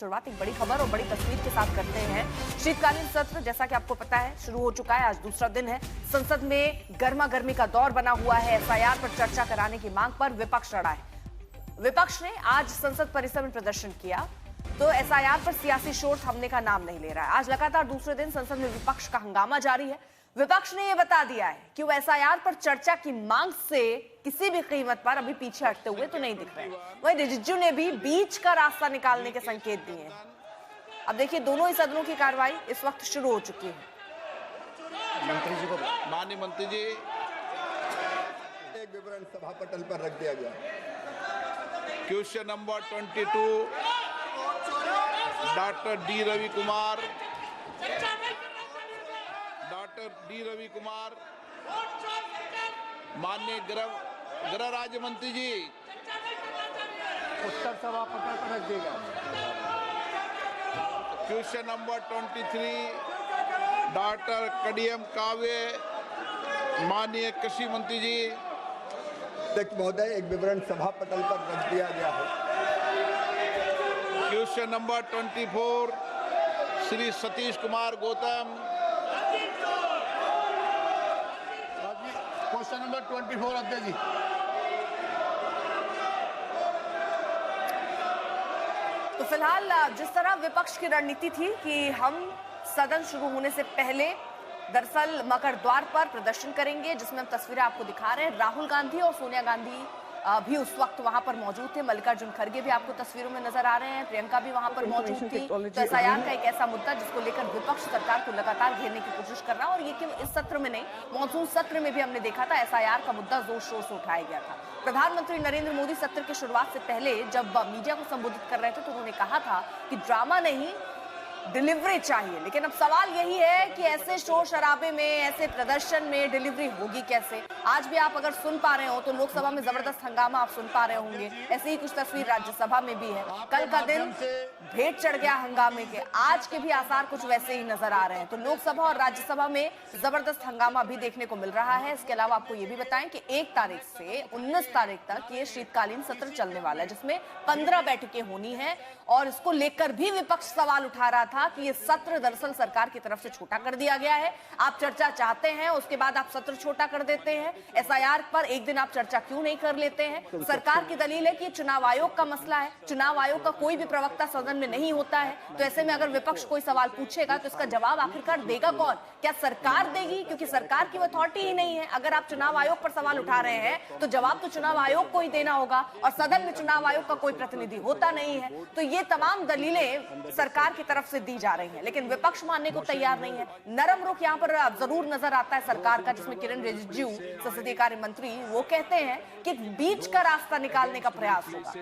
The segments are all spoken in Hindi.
शुरुआत एक बड़ी खबर और बड़ी तस्वीर के साथ करते हैं। शीतकालीन सत्र जैसा कि आपको पता है शुरू हो चुका है। आज दूसरा दिन है। संसद में गर्मा गर्मी का दौर बना हुआ है। एसआईआर पर चर्चा कराने की मांग पर विपक्ष अड़ा है। विपक्ष ने आज संसद परिसर में प्रदर्शन किया तो एसआईआर पर सियासी शोर थमने का नाम नहीं ले रहा है। आज लगातार दूसरे दिन संसद में विपक्ष का हंगामा जारी है। विपक्ष ने यह बता दिया है कि वो एसआईआर पर चर्चा की मांग से किसी भी कीमत पर अभी पीछे हटते हुए तो नहीं दिख रहे। वहीं रिजिजू ने भी बीच का रास्ता निकालने के संकेत दिए हैं। अब देखिए दोनों ही सदनों की कार्रवाई इस वक्त शुरू हो चुकी है। मंत्री जी को माननीय मंत्री जी एक विवरण सभा पटल पर रख दिया गया। Question number 22 doctor D Ravi Kumar माननीय गृह राज्य मंत्री जी उत्तर सभा पटल पर रख देगा। क्वेश्चन नंबर 23 डॉक्टर कडियम काव्य माननीय कृषि मंत्री जी। अध्यक्ष महोदय एक विवरण सभा पटल पर रख दिया गया है। Question number 24 Shri Satish Kumar Gautam. Question number 24 अध्यक्ष जी। तो फिलहाल जिस तरह विपक्ष की रणनीति थी कि हम सदन शुरू होने से पहले दरअसल मकर द्वार पर प्रदर्शन करेंगे, जिसमें हम तस्वीरें आपको दिखा रहे हैं। राहुल गांधी और सोनिया गांधी भी उस वक्त वहां पर मौजूद थे। मल्लिकार्जुन खड़गे भी आपको तस्वीरों में नजर आ रहे हैं। प्रियंका भी वहां पर मौजूद थी। तो एसआईआर का एक ऐसा मुद्दा जिसको लेकर विपक्ष सरकार को लगातार घेरने की कोशिश कर रहा है। और ये केवल इस सत्र में नहीं, मॉनसून सत्र में भी हमने देखा था एसआईआर का मुद्दा जोर शोर से उठाया गया था। प्रधानमंत्री नरेंद्र मोदी सत्र की शुरुआत से पहले जब मीडिया को संबोधित कर रहे थे तो उन्होंने कहा था कि ड्रामा नहीं डिलीवरी चाहिए। लेकिन अब सवाल यही है कि ऐसे शोर शराबे में, ऐसे प्रदर्शन में डिलीवरी होगी कैसे। आज भी आप अगर सुन पा रहे हो तो लोकसभा में जबरदस्त हंगामा आप सुन पा रहे होंगे। ऐसी ही कुछ तस्वीर राज्यसभा में भी है। कल का दिन भेंट चढ़ गया हंगामे के। आज के भी आसार कुछ वैसे ही नजर आ रहे हैं। तो लोकसभा और राज्यसभा में जबरदस्त हंगामा भी देखने को मिल रहा है। इसके अलावा आपको ये भी बताएं कि 1 तारीख से 19 तारीख तक ये शीतकालीन सत्र चलने वाला है, जिसमें 15 बैठकें होनी है। और इसको लेकर भी विपक्ष सवाल उठा रहा था कि ये सत्र दरअसल सरकार की तरफ से छोटा कर दिया गया है। आप चर्चा चाहते हैं, उसके बाद आप सत्र छोटा कर देते हैं। एसआईआर पर एक दिन आप चर्चा क्यों नहीं कर लेते हैं। सरकार की दलील है कि चुनाव आयोग का मसला है। चुनाव आयोग का कोई भी प्रवक्ता सदन में नहीं होता है। तो ऐसे में अगर विपक्ष कोई सवाल पूछेगा तो इसका जवाब आखिरकार देगा कौन? क्या सरकार देगी? क्योंकि सरकार की अथॉरिटी ही नहीं है। अगर आप चुनाव आयोग पर सवाल उठा रहे हैं तो जवाब तो चुनाव आयोग को ही देना होगा। और सदन में चुनाव आयोग का कोई प्रतिनिधि होता नहीं है। तो ये तमाम दलीलें सरकार की तरफ से दी जा रही हैं, लेकिन विपक्ष मानने को तैयार नहीं है। नरम रुख यहां पर जरूर नजर आता है सरकार का, जिसमें किरण रिजिजू संसदीय कार्य मंत्री वो कहते हैं कि बीच का रास्ता निकालने का प्रयास होगा।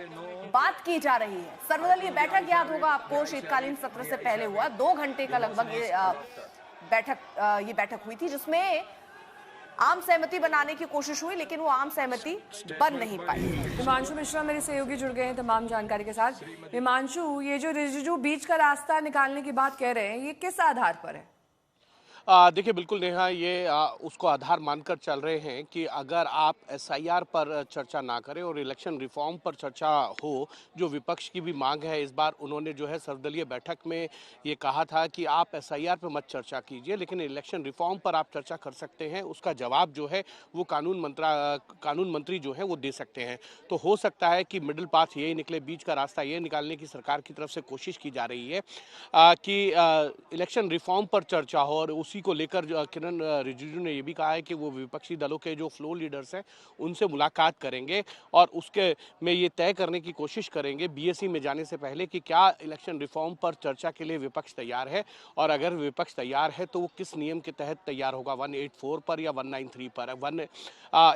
बात की जा रही है सर्वदलीय बैठक, याद होगा आपको शीतकालीन सत्र से पहले हुआ 2 घंटे का लगभग ये बैठक हुई थी, जिसमें आम सहमति बनाने की कोशिश हुई, लेकिन वो आम सहमति बन नहीं पाई। हिमांशु मिश्रा मेरे सहयोगी जुड़ गए हैं तमाम जानकारी के साथ। हिमांशु, ये जो रिजिजू बीच का रास्ता निकालने की बात कह रहे हैं, ये किस आधार पर है? देखिए बिल्कुल नेहा, ये उसको आधार मानकर चल रहे हैं कि अगर आप एसआईआर पर चर्चा ना करें और इलेक्शन रिफॉर्म पर चर्चा हो, जो विपक्ष की भी मांग है। इस बार उन्होंने जो है सर्वदलीय बैठक में ये कहा था कि आप एसआईआर पर मत चर्चा कीजिए, लेकिन इलेक्शन रिफॉर्म पर आप चर्चा कर सकते हैं। उसका जवाब जो है वो कानून मंत्री जो है वो दे सकते हैं। तो हो सकता है कि मिडिल पाथ यही निकले, बीच का रास्ता ये निकालने की सरकार की तरफ से कोशिश की जा रही है कि इलेक्शन रिफॉर्म पर चर्चा हो। और उसी को लेकर किरण रिजिजू ने यह भी कहा है कि वो विपक्षी दलों के जो फ्लोर लीडर्स हैं उनसे मुलाकात करेंगे और उसके में ये तय करने की कोशिश करेंगे बीएसई में जाने से पहले कि क्या इलेक्शन रिफॉर्म पर चर्चा के लिए विपक्ष तैयार है। और अगर विपक्ष तैयार है तो वो किस नियम के तहत तैयार होगा, 184 पर या 193 पर।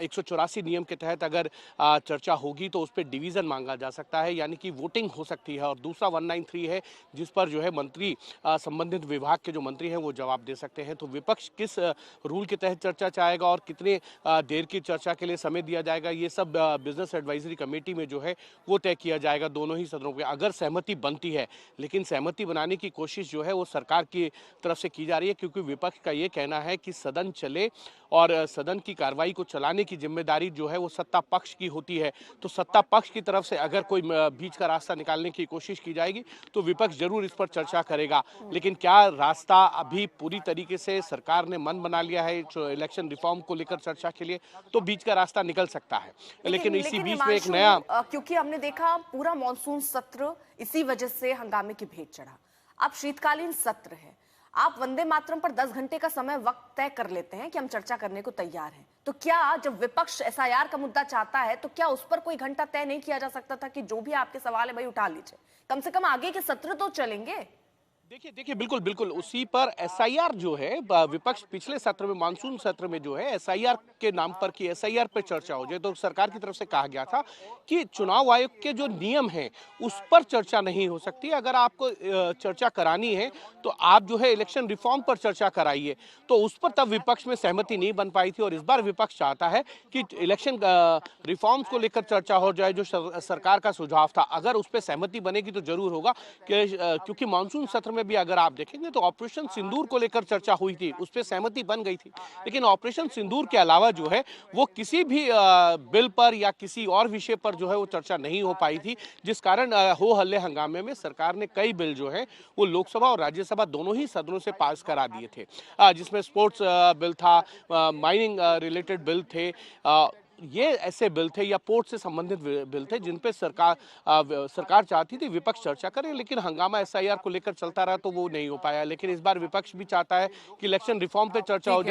184 नियम के तहत अगर चर्चा होगी तो उस पर डिवीजन मांगा जा सकता है, यानी कि वोटिंग हो सकती है। और दूसरा 193 है जिस पर जो है मंत्री संबंधित विभाग के जो मंत्री हैं वो जवाब दे सकते हैं। हैं, तो विपक्ष किस रूल के तहत चर्चा चाहेगा और कितने देर की चर्चा के लिए समय दिया जाएगा, ये सब बिजनेस एडवाइजरी कमेटी में जो है वो तय किया जाएगा दोनों ही सदनों के। अगर सहमति बनती है, लेकिन सहमति बनाने की कोशिश जो है वो सरकार की तरफ से की जा रही है, क्योंकि विपक्ष का ये कहना है कि सदन चले और सदन की कार्रवाई को चलाने की जिम्मेदारी जो है वो सत्ता पक्ष की होती है। तो सत्ता पक्ष की तरफ से अगर कोई बीच का रास्ता निकालने की कोशिश की जाएगी तो विपक्ष जरूर इस पर चर्चा करेगा। लेकिन क्या रास्ता अभी पूरी तरीके से सरकार ने मन बना लिया है इलेक्शन रिफॉर्म को लेकर चर्चा के लिए, तो बीच का रास्ता निकल सकता है। लेकिन इसी बीच में एक नया, क्योंकि हमने देखा पूरा मॉनसून सत्र इसी वजह से हंगामे की भेंट चढ़ा। अब शीतकालीन सत्र है, आप वंदे मातरम पर 10 घंटे का समय वक्त तय कर लेते हैं कि हम चर्चा करने को तैयार हैं, तो क्या जब विपक्ष एसआईआर का मुद्दा चाहता है तो क्या उस पर कोई घंटा तय नहीं किया जा सकता था कि जो भी आपके सवाल है भाई उठा लीजिए, कम से कम आगे के सत्र तो चलेंगे? देखिए बिल्कुल उसी पर एसआईआर जो है, विपक्ष पिछले सत्र में, मानसून सत्र में जो है एसआईआर के नाम पर कि एसआईआर पर चर्चा हो जाए, तो सरकार की तरफ से कहा गया था कि चुनाव आयोग के जो नियम हैं उस पर चर्चा नहीं हो सकती। अगर आपको चर्चा करानी है तो आप जो है इलेक्शन रिफॉर्म पर चर्चा कराइए। तो उस पर तब विपक्ष में सहमति नहीं बन पाई थी और इस बार विपक्ष चाहता है कि इलेक्शन रिफॉर्म्स को लेकर चर्चा हो जाए, जो सरकार का सुझाव था। अगर उस पर सहमति बनेगी तो जरूर होगा, क्योंकि मानसून सत्र में भी अगर आप देखेंगे तो ऑपरेशन सिंदूर को लेकर चर्चा हुई थी, उस पर सहमति बन गई थी। लेकिन ऑपरेशन सिंदूर के अलावा जो है वो किसी भी बिल पर या किसी और विषय पर जो है वो चर्चा नहीं हो पाई थी, जिस कारण हो हल्ले हंगामे में सरकार ने कई बिल जो है वो लोकसभा और राज्यसभा दोनों ही सदनों से पास करा दिए थे, जिसमें स्पोर्ट्स बिल था, माइनिंग रिलेटेड बिल थे, ये ऐसे बिल थे या पोर्ट से संबंधित बिल थे जिन पे सरकार चाहती थी विपक्ष चर्चा करे, लेकिन हंगामा एसआईआर को लेकर चलता रहा तो वो नहीं हो पाया। लेकिन इस बार विपक्ष भी चाहता है कि इलेक्शन रिफॉर्म पे चर्चा हो जाए।